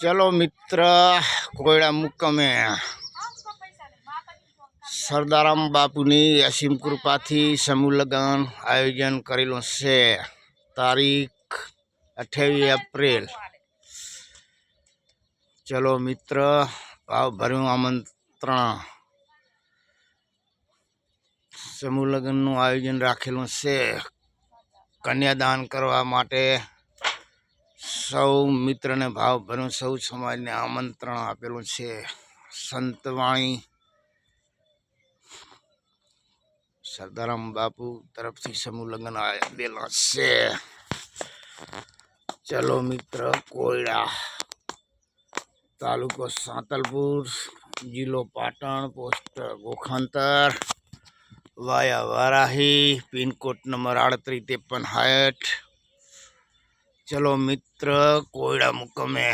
चलो मित्र कोयड़ा मुक्कमे सरदाराम बापूनी असीम कृपाथी समूह लगन आयोजन करेलू से तारीख 28 एप्रिल। चलो मित्र भाव भर्યું आमंत्रण समूह लगन आयोजन राखेलू से कन्यादान करवा माटे सौ मित्र ने भाव भर्યું सौ समाज ने आमंत्रण आपेलू से। संतवाणी सरदाराम बापू तरफ थी समूह लगन आवेला से। चलो मित्र कोयड़ा तालुको सांतलपुर जिलो Patan post Gokhantar via Varahi pin code number 385360। चलो मित्र कोयड़ा मुकमे।